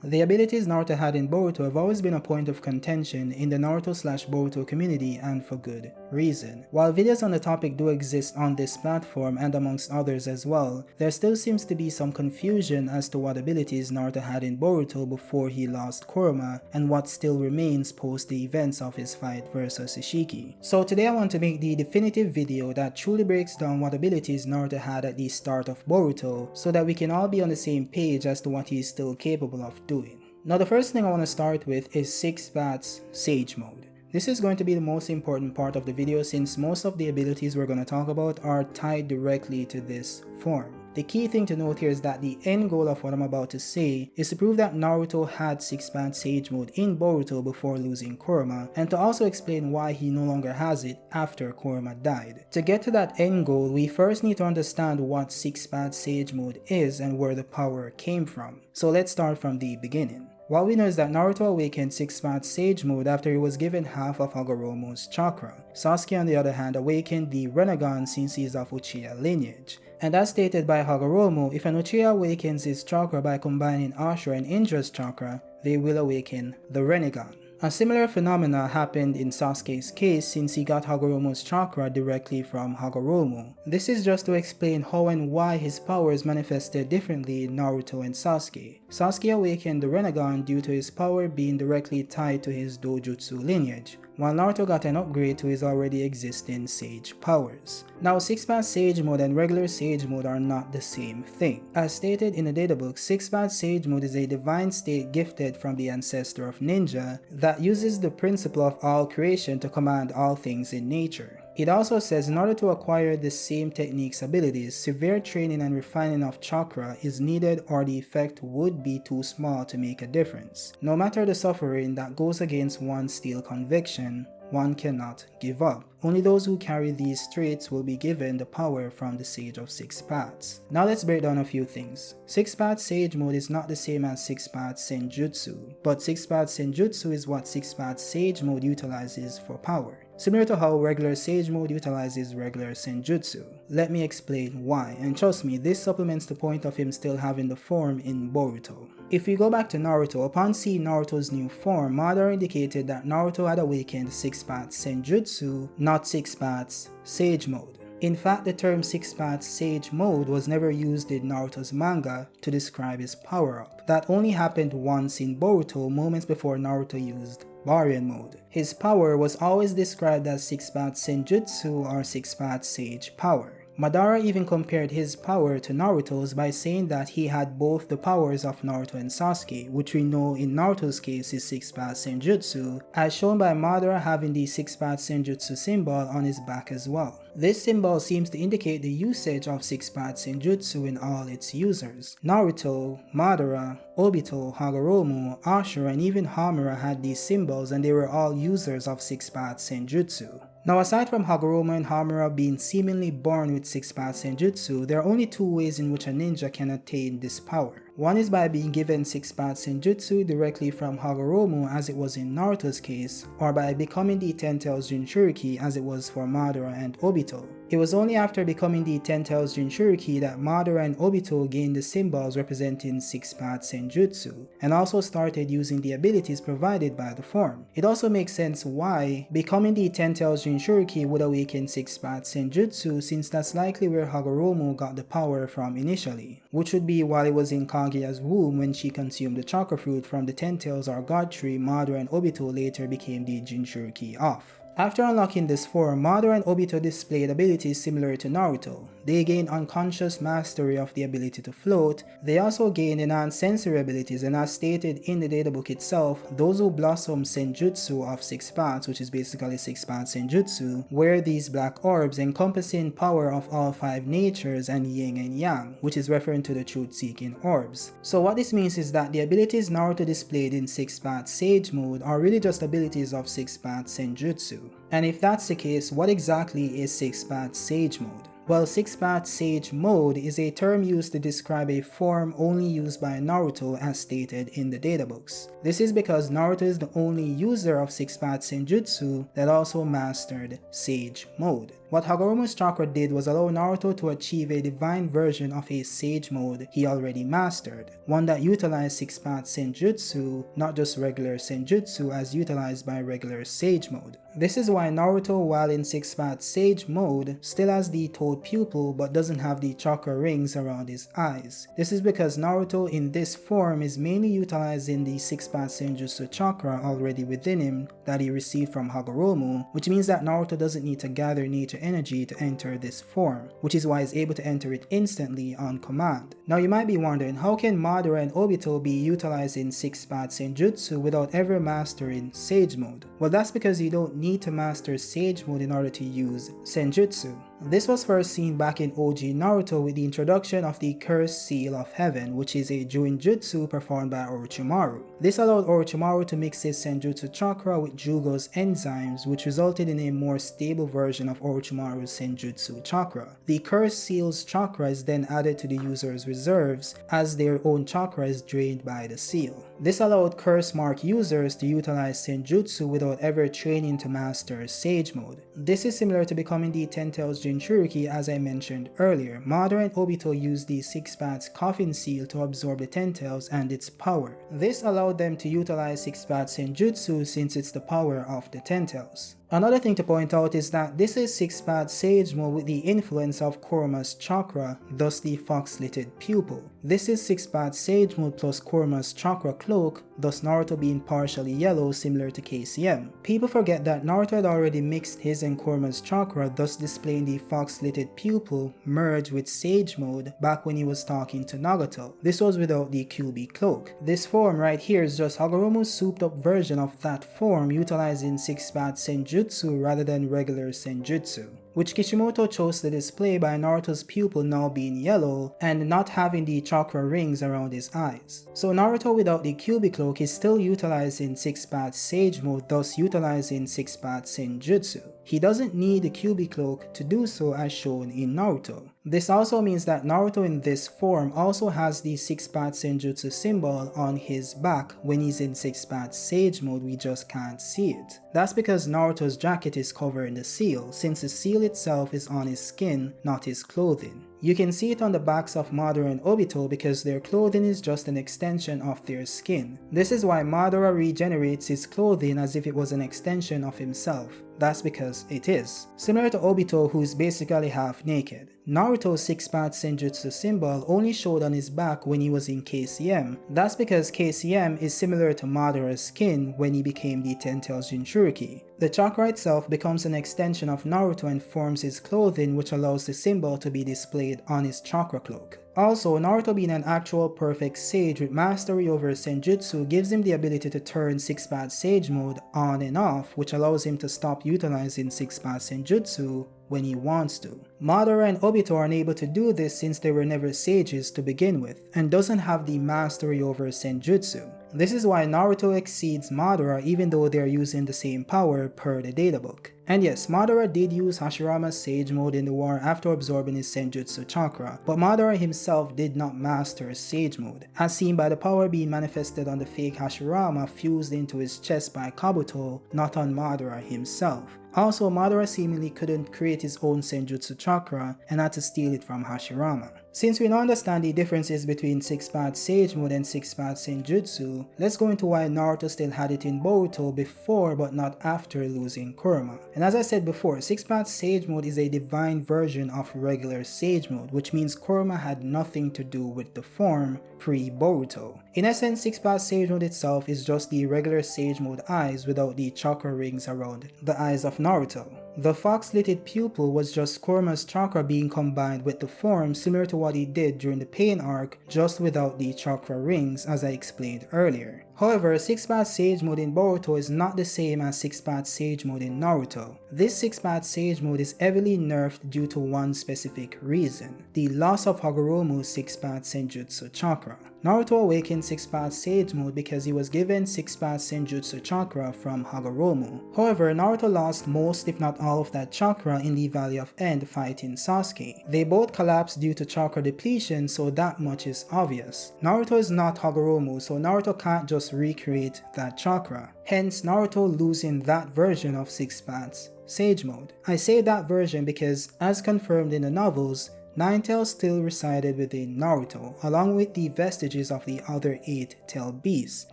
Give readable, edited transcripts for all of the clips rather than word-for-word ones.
The abilities Naruto had in Boruto have always been a point of contention in the Naruto/Boruto community, and for good reason. While videos on the topic do exist on this platform and amongst others as well, there still seems to be some confusion as to what abilities Naruto had in Boruto before he lost Korma and what still remains post the events of his fight versus Ishiki. So today I want to make the definitive video that truly breaks down what abilities Naruto had at the start of Boruto so that we can all be on the same page as to what he is still capable of doing. Now the first thing I want to start with is 6 Paths Sage Mode. This is going to be the most important part of the video since most of the abilities we're going to talk about are tied directly to this form. The key thing to note here is that the end goal of what I'm about to say is to prove that Naruto had 6 Paths Sage Mode in Boruto before losing Korma, and to also explain why he no longer has it after Korma died. To get to that end goal, we first need to understand what 6 Paths Sage Mode is and where the power came from. So let's start from the beginning. What we know is that Naruto awakened 6 Paths Sage Mode after he was given half of Hagoromo's chakra. Sasuke on the other hand awakened the Rinnegan since he is of Uchiha lineage. And as stated by Hagoromo, if an Uchiha awakens his chakra by combining Ashura and Indra's chakra, they will awaken the Rinnegan. A similar phenomena happened in Sasuke's case since he got Hagoromo's chakra directly from Hagoromo. This is just to explain how and why his powers manifested differently in Naruto and Sasuke. Sasuke awakened the Rinnegan due to his power being directly tied to his Dojutsu lineage, while Naruto got an upgrade to his already existing Sage powers. Now 6 Paths Sage Mode and regular Sage Mode are not the same thing. As stated in the databook, 6 Paths Sage Mode is a divine state gifted from the ancestor of ninja that uses the principle of all creation to command all things in nature. It also says in order to acquire the same technique's abilities, severe training and refining of chakra is needed or the effect would be too small to make a difference. No matter the suffering that goes against one's steel conviction, one cannot give up. Only those who carry these traits will be given the power from the Sage of 6 Paths. Now let's break down a few things. 6 Paths Sage Mode is not the same as 6 Paths Senjutsu, but 6 Paths Senjutsu is what 6 Paths Sage Mode utilizes for power, similar to how regular Sage Mode utilizes regular Senjutsu. Let me explain why, and trust me, this supplements the point of him still having the form in Boruto. If we go back to Naruto, upon seeing Naruto's new form, Madara indicated that Naruto had awakened 6 Paths Senjutsu, not 6 Paths Sage Mode. In fact, the term 6 Paths Sage Mode was never used in Naruto's manga to describe his power-up. That only happened once in Boruto, moments before Naruto used Baryon Mode. His power was always described as 6 Paths Senjutsu or 6 Paths Sage power. Madara even compared his power to Naruto's by saying that he had both the powers of Naruto and Sasuke, which we know in Naruto's case is 6 Paths Senjutsu, as shown by Madara having the 6 Paths Senjutsu symbol on his back as well. This symbol seems to indicate the usage of 6 Paths Senjutsu in all its users. Naruto, Madara, Obito, Hagoromo, Ashura, and even Hamura had these symbols, and they were all users of 6 Paths Senjutsu. Now aside from Hagoromo and Hamura being seemingly born with 6 Paths Senjutsu, there are only 2 ways in which a ninja can attain this power. One is by being given 6 Paths Senjutsu directly from Hagoromo as it was in Naruto's case, or by becoming the 10 Tails Jinchuriki as it was for Madara and Obito. It was only after becoming the 10 Tails Jinchuriki that Madara and Obito gained the symbols representing 6 Paths Senjutsu, and also started using the abilities provided by the form. It also makes sense why becoming the 10 Tails Jinchuriki would awaken 6 Paths Senjutsu, since that's likely where Hagoromo got the power from initially, which would be while it was in Kaguya's womb when she consumed the chakra fruit from the 10 Tails or God tree Madara and Obito later became the Jinchuriki of. After unlocking this form, Madara and Obito displayed abilities similar to Naruto. They gained unconscious mastery of the ability to float. They also gained enhanced sensory abilities, and as stated in the databook itself, those who blossom Senjutsu of 6 Paths, which is basically 6 Paths Senjutsu, wear these black orbs encompassing power of all 5 natures and yin and yang, which is referring to the truth-seeking orbs. So what this means is that the abilities Naruto displayed in 6 Paths Sage Mode are really just abilities of 6 Paths Senjutsu. And if that's the case, what exactly is 6 Paths Sage Mode? Well, 6-path Sage Mode is a term used to describe a form only used by Naruto as stated in the databooks. This is because Naruto is the only user of 6-path Senjutsu that also mastered Sage Mode. What Hagoromo's chakra did was allow Naruto to achieve a divine version of a Sage Mode he already mastered, one that utilized 6-path Senjutsu, not just regular Senjutsu as utilized by regular Sage Mode. This is why Naruto, while in 6-path Sage Mode, still has the toad pupil but doesn't have the chakra rings around his eyes. This is because Naruto in this form is mainly utilizing the 6-path Senjutsu chakra already within him that he received from Hagoromo, which means that Naruto doesn't need to gather nature energy to enter this form, which is why he's able to enter it instantly on command. Now you might be wondering, how can Madara and Obito be utilizing 6-path Senjutsu without ever mastering Sage Mode? Well, that's because you don't need to master Sage Mode in order to use Senjutsu. This was first seen back in OG Naruto with the introduction of the Cursed Seal of Heaven, which is a Juinjutsu performed by Orochimaru. This allowed Orochimaru to mix his Senjutsu chakra with Jugo's enzymes, which resulted in a more stable version of Orochimaru's Senjutsu chakra. The Cursed Seal's chakra is then added to the user's reserves as their own chakra is drained by the seal. This allowed Curse Mark users to utilize Senjutsu without ever training to master Sage Mode. This is similar to becoming the 10 Tails Jinchuriki as I mentioned earlier. Madara and Obito used the 6-path Coffin Seal to absorb the 10 Tails and its power. This allowed them to utilize 6-path Senjutsu since it's the power of the 10 Tails. Another thing to point out is that this is 6-path Sage Mode with the influence of Korma's chakra, thus the fox-slitted pupil. This is 6-path Sage Mode plus Korma's chakra cloak, thus Naruto being partially yellow similar to KCM. People forget that Naruto had already mixed his and Korma's chakra, thus displaying the fox-slitted pupil merged with Sage Mode back when he was talking to Nagato. This was without the QB cloak. This form right here is just Hagoromo's souped up version of that form utilizing 6-path Senjutsu rather than regular Senjutsu, which Kishimoto chose to display by Naruto's pupil now being yellow and not having the chakra rings around his eyes. So Naruto without the QB cloak is still utilizing 6-path Sage Mode, thus utilizing 6-path Senjutsu. He doesn't need the QB cloak to do so as shown in Naruto. This also means that Naruto in this form also has the 6-path Senjutsu symbol on his back when he's in 6-path Sage Mode, we just can't see it. That's because Naruto's jacket is covering the seal, since the seal itself is on his skin, not his clothing. You can see it on the backs of Madara and Obito because their clothing is just an extension of their skin. This is why Madara regenerates his clothing as if it was an extension of himself. That's because it is. Similar to Obito, who is basically half naked. Naruto's 6-path Senjutsu symbol only showed on his back when he was in KCM. That's because KCM is similar to Madara's skin when he became the 10 Tails Jinchuriki. The chakra itself becomes an extension of Naruto and forms his clothing, which allows the symbol to be displayed on his chakra cloak. Also, Naruto being an actual perfect sage with mastery over Senjutsu gives him the ability to turn 6-path Sage Mode on and off, which allows him to stop utilizing 6-path Senjutsu when he wants to. Madara and Obito are unable to do this since they were never sages to begin with, and doesn't have the mastery over Senjutsu. This is why Naruto exceeds Madara even though they are using the same power per the databook. And yes, Madara did use Hashirama's Sage Mode in the war after absorbing his Senjutsu chakra, but Madara himself did not master Sage Mode, as seen by the power being manifested on the fake Hashirama fused into his chest by Kabuto, not on Madara himself. Also, Madara seemingly couldn't create his own Senjutsu chakra and had to steal it from Hashirama. Since we now understand the differences between 6-path Sage Mode and 6-path Senjutsu, let's go into why Naruto still had it in Boruto before but not after losing Korma. And as I said before, 6-path Sage Mode is a divine version of regular Sage Mode, which means Korma had nothing to do with the form pre-Boruto. In essence, 6-path Sage Mode itself is just the regular Sage Mode eyes without the chakra rings around the eyes of Naruto. The fox-slitted pupil was just Korma's chakra being combined with the form, similar to what he did during the Pain arc, just without the chakra rings as I explained earlier. However, 6-path Sage Mode in Boruto is not the same as 6-path Sage Mode in Naruto. This 6-path Sage Mode is heavily nerfed due to one specific reason: the loss of Hagoromo's 6-path Senjutsu chakra. Naruto awakened 6-path Sage Mode because he was given 6-path Senjutsu chakra from Hagoromo. However, Naruto lost most if not all of that chakra in the Valley of End fighting Sasuke. They both collapsed due to chakra depletion, so that much is obvious. Naruto is not Hagoromo, so Naruto can't just recreate that chakra. Hence, Naruto losing that version of 6-path Sage Mode. I say that version because, as confirmed in the novels, Nine-Tails still resided within Naruto, along with the vestiges of the other 8-tailed beasts.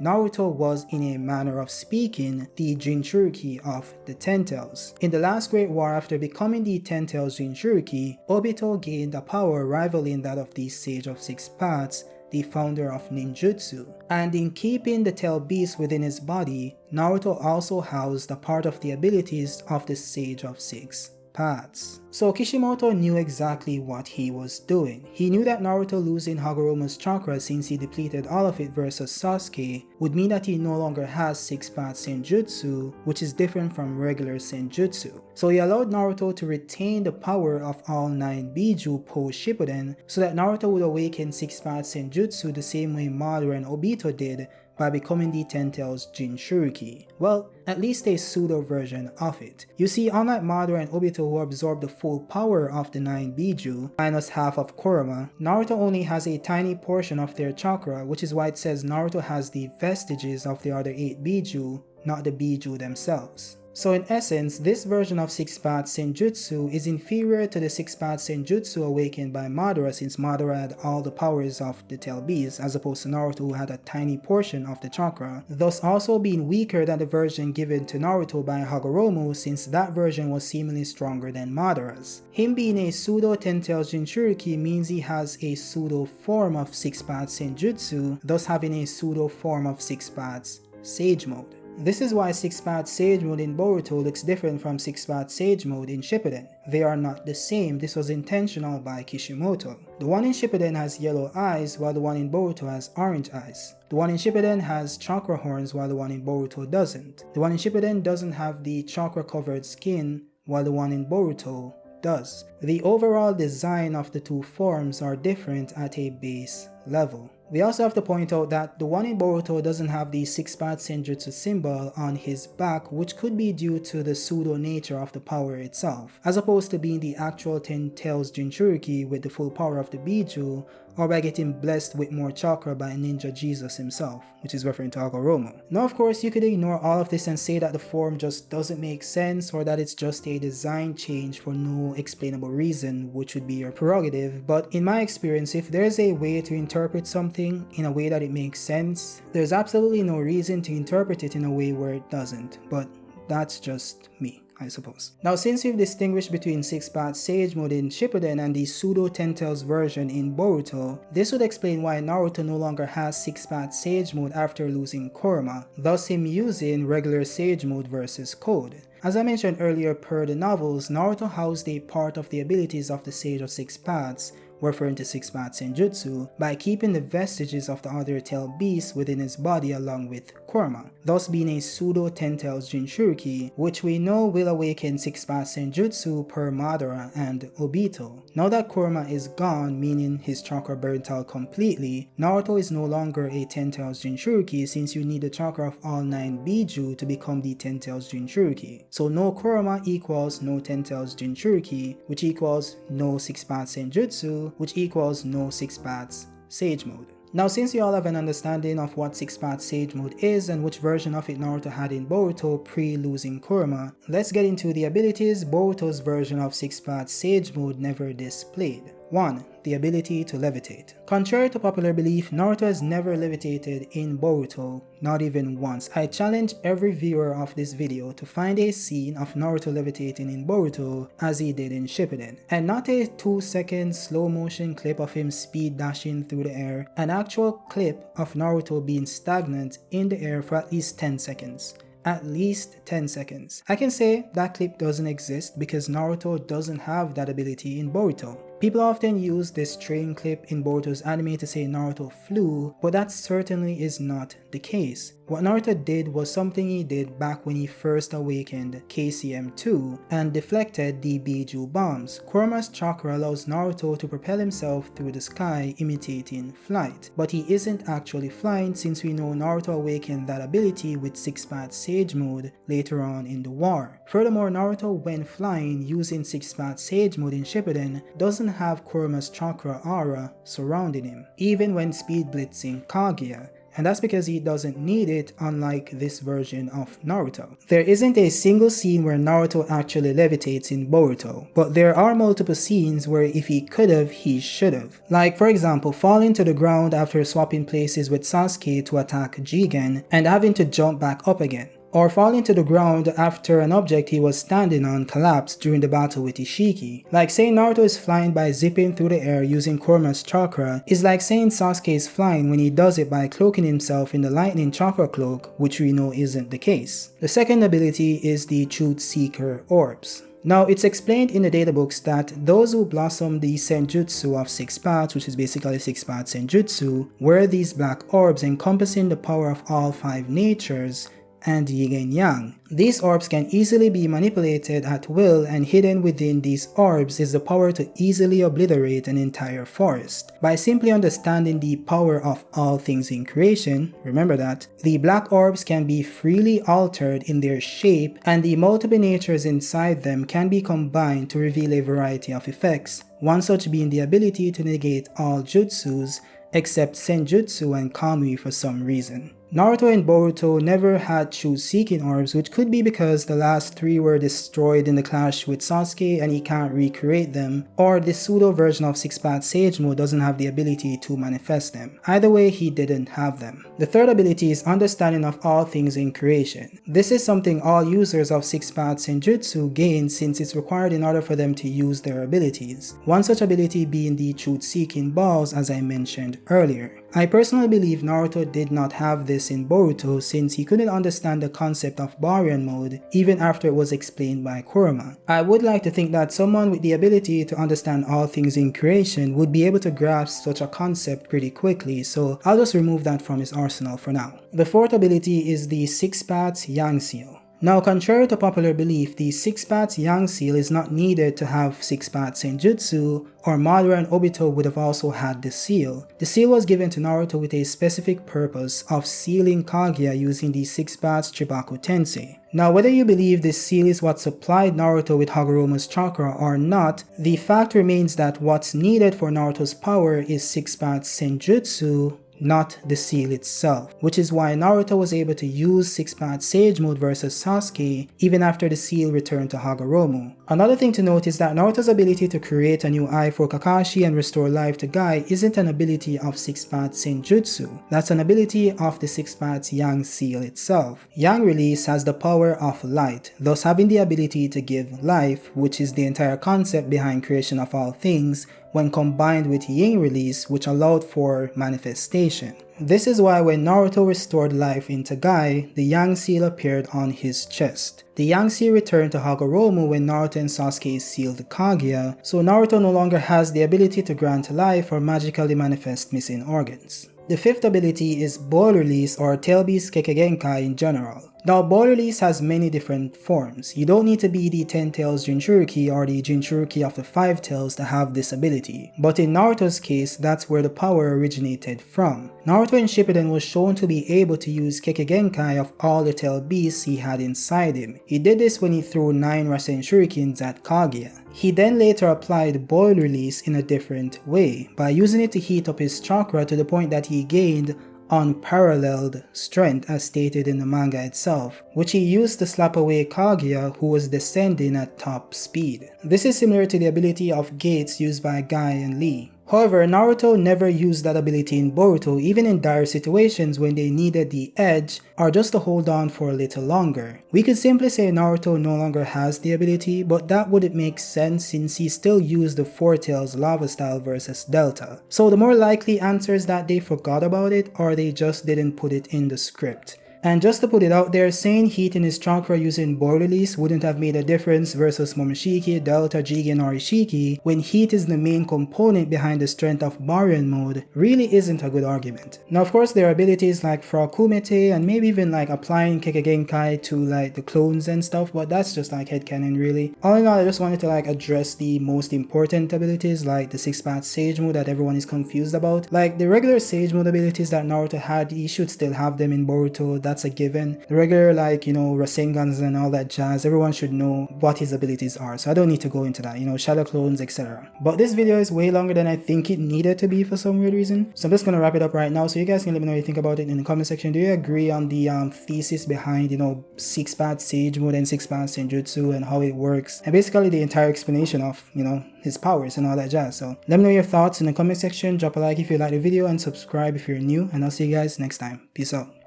Naruto was, in a manner of speaking, the Jinchuriki of the Ten-Tails. In the last Great War, after becoming the Ten-Tails Jinchuriki, Obito gained a power rivaling that of the Sage of Six Paths, the founder of ninjutsu. And in keeping the tailed beast within his body, Naruto also housed a part of the abilities of the Sage of Six Paths. So Kishimoto knew exactly what he was doing. He knew that Naruto losing Hagoromo's chakra since he depleted all of it versus Sasuke would mean that he no longer has 6-path Senjutsu, which is different from regular Senjutsu. So he allowed Naruto to retain the power of all 9 Biju post-Shippuden so that Naruto would awaken 6-path Senjutsu the same way Madara and Obito did by becoming the Ten-Tails Jinchuriki. Well, at least a pseudo version of it. You see, unlike Madara and Obito who absorbed the full power of the 9 Biju, minus half of Korma, Naruto only has a tiny portion of their chakra, which is why it says Naruto has the vestiges of the other 8 Biju, not the Biju themselves. So in essence, this version of 6-path Senjutsu is inferior to the 6-path Senjutsu awakened by Madara, since Madara had all the powers of the tailed beast as opposed to Naruto who had a tiny portion of the chakra, thus also being weaker than the version given to Naruto by Hagoromo, since that version was seemingly stronger than Madara's. Him being a pseudo Ten-Tails Jinchuriki means he has a pseudo form of 6-path Senjutsu, thus having a pseudo form of 6-path Sage Mode. This is why 6-path Sage Mode in Boruto looks different from 6-path Sage Mode in Shippuden. They are not the same. This was intentional by Kishimoto. The one in Shippuden has yellow eyes while the one in Boruto has orange eyes. The one in Shippuden has chakra horns while the one in Boruto doesn't. The one in Shippuden doesn't have the chakra covered skin while the one in Boruto does. The overall design of the two forms are different at a base level. We also have to point out that the one in Boruto doesn't have the 6-path Senjutsu symbol on his back, which could be due to the pseudo nature of the power itself, as opposed to being the actual Ten-Tails Jinchuriki with the full power of the Biju, or by getting blessed with more chakra by Ninja Jesus himself, which is referring to Hagoromo. Now of course you could ignore all of this and say that the form just doesn't make sense, or that it's just a design change for no explainable reason, which would be your prerogative, but in my experience, if there's a way to interpret something in a way that it makes sense, there's absolutely no reason to interpret it in a way where it doesn't, but that's just me, I suppose. Now since we've distinguished between 6-path Sage Mode in Shippuden and the pseudo Ten-Tails version in Boruto, this would explain why Naruto no longer has 6-path Sage Mode after losing Korma, thus him using regular Sage Mode versus Code. As I mentioned earlier, per the novels, Naruto housed a part of the abilities of the Sage of Six Paths, referring to 6-path Senjutsu, by keeping the vestiges of the other tailed beasts within his body along with Korma, thus being a pseudo Ten-Tails Jinchuriki, which we know will awaken 6-path Senjutsu per Madara and Obito. Now that Korma is gone, meaning his chakra burnt out completely, Naruto is no longer a Ten-Tails Jinchuriki, since you need the chakra of all 9 Biju to become the Ten-Tails Jinchuriki. So no Korma equals no Ten-Tails Jinchuriki, which equals no 6-path Senjutsu, which equals no 6-path Sage Mode. Now since you all have an understanding of what 6-path Sage Mode is and which version of it Naruto had in Boruto pre-losing Korma, let's get into the abilities Boruto's version of 6-path Sage Mode never displayed. 1. The ability to levitate. Contrary to popular belief, Naruto has never levitated in Boruto, not even once. I challenge every viewer of this video to find a scene of Naruto levitating in Boruto as he did in Shippuden, and not a 2-second slow motion clip of him speed dashing through the air, an actual clip of Naruto being stagnant in the air for at least 10 seconds. At least 10 seconds. I can say that clip doesn't exist because Naruto doesn't have that ability in Boruto. People often use this train clip in Boruto's anime to say Naruto flew, but that certainly is not the case. What Naruto did was something he did back when he first awakened KCM2 and deflected the Biju bombs. Korma's chakra allows Naruto to propel himself through the sky, imitating flight, but he isn't actually flying since we know Naruto awakened that ability with 6-path Sage Mode later on in the war. Furthermore, Naruto when flying using 6-path Sage Mode in Shippuden doesn't have Korma's chakra aura surrounding him, even when speed blitzing Kaguya. And that's because he doesn't need it, unlike this version of Naruto. There isn't a single scene where Naruto actually levitates in Boruto, but there are multiple scenes where if he could've, he should've. Like for example, falling to the ground after swapping places with Sasuke to attack Jigen and having to jump back up again. Or falling to the ground after an object he was standing on collapsed during the battle with Ishiki. Like saying Naruto is flying by zipping through the air using Korma's chakra is like saying Sasuke is flying when he does it by cloaking himself in the lightning chakra cloak, which we know isn't the case. The second ability is the Truth Seeker orbs. Now, it's explained in the databooks that those who blossom the Senjutsu of 6 paths, which is basically 6-path Senjutsu, wear these black orbs encompassing the power of all 5 natures and yin and yang. These orbs can easily be manipulated at will, and hidden within these orbs is the power to easily obliterate an entire forest. By simply understanding the power of all things in creation, remember that, the black orbs can be freely altered in their shape, and the multiple natures inside them can be combined to reveal a variety of effects, one such being the ability to negate all jutsus except Senjutsu and Kamui for some reason. Naruto and Boruto never had truth-seeking orbs, which could be because the last 3 were destroyed in the clash with Sasuke and he can't recreate them, or the pseudo version of 6-path Sage Mode doesn't have the ability to manifest them. Either way, he didn't have them. The third ability is understanding of all things in creation. This is something all users of 6-path Senjutsu gain since it's required in order for them to use their abilities. One such ability being the truth-seeking balls, as I mentioned earlier. I personally believe Naruto did not have this in Boruto since he couldn't understand the concept of Baryon mode even after it was explained by Korma. I would like to think that someone with the ability to understand all things in creation would be able to grasp such a concept pretty quickly, so I'll just remove that from his arsenal for now. The fourth ability is the 6-path Yang Seal. Now, contrary to popular belief, the 6-path Yang Seal is not needed to have 6-path Senjutsu, or Madara and Obito would have also had the seal. The seal was given to Naruto with a specific purpose of sealing Kaguya using the 6-path Chibaku Tensei. Now, whether you believe this seal is what supplied Naruto with Hagoromo's chakra or not, the fact remains that what's needed for Naruto's power is 6-path Senjutsu, not the seal itself, which is why Naruto was able to use 6-path Sage Mode versus Sasuke even after the seal returned to Hagoromo. Another thing to note is that Naruto's ability to create a new eye for Kakashi and restore life to Guy isn't an ability of 6-path Senjutsu, that's an ability of the 6-path Yang Seal itself. Yang Release has the power of light, thus having the ability to give life, which is the entire concept behind creation of all things, when combined with Yin Release, which allowed for manifestation. This is why when Naruto restored life into Guy, the Yang Seal appeared on his chest. The Yang Seal returned to Hagoromo when Naruto and Sasuke sealed Kaguya, so Naruto no longer has the ability to grant life or magically manifest missing organs. The fifth ability is Ball Release or Tail Beast Kekkei in general. Now, Ball Release has many different forms. You don't need to be the 10 Tails Jinchuriki or the Jinchuriki of the 5 Tails to have this ability, but in Naruto's case, that's where the power originated from. Naruto in Shippuden was shown to be able to use Kekkei of all the tail beasts he had inside him. He did this when he threw 9 Rasen Shurikens at Kaguya. He then later applied Ball Release in a different way, by using it to heat up his chakra to the point that he gained unparalleled strength as stated in the manga itself, which he used to slap away Kaguya, who was descending at top speed. This is similar to the ability of Gates used by Guy and Lee. However, Naruto never used that ability in Boruto, even in dire situations when they needed the edge or just to hold on for a little longer. We could simply say Naruto no longer has the ability, but that wouldn't make sense since he still used the 4 Tails Lava style versus Delta. So the more likely answer is that they forgot about it or they just didn't put it in the script. And just to put it out there, saying heat in his chakra using board release wouldn't have made a difference versus Momoshiki, Delta, Jigi, and Orishiki, when heat is the main component behind the strength of Baryon mode, really isn't a good argument. Now of course there are abilities like Frog Kumite and maybe even like applying Kekkei to like the clones and stuff, but that's just like headcanon really. All in all, I just wanted to like address the most important abilities like the 6-path Sage mode that everyone is confused about. Like the regular Sage mode abilities that Naruto had, he should still have them in Boruto, that's a given. The regular like, you know, Rasengans and all that jazz, everyone should know what his abilities are, so I don't need to go into that, you know, shadow clones, etc. But this video is way longer than I think it needed to be for some weird reason, so I'm just gonna wrap it up right now, so you guys can let me know what you think about it in the comment section. Do you agree on the thesis behind, you know, 6-path Sage mode and 6-path Senjutsu and how it works, and basically the entire explanation of, you know, his powers and all that jazz? So let me know your thoughts in the comment section, drop a like if you like the video, and subscribe if you're new, and I'll see you guys next time. Peace out.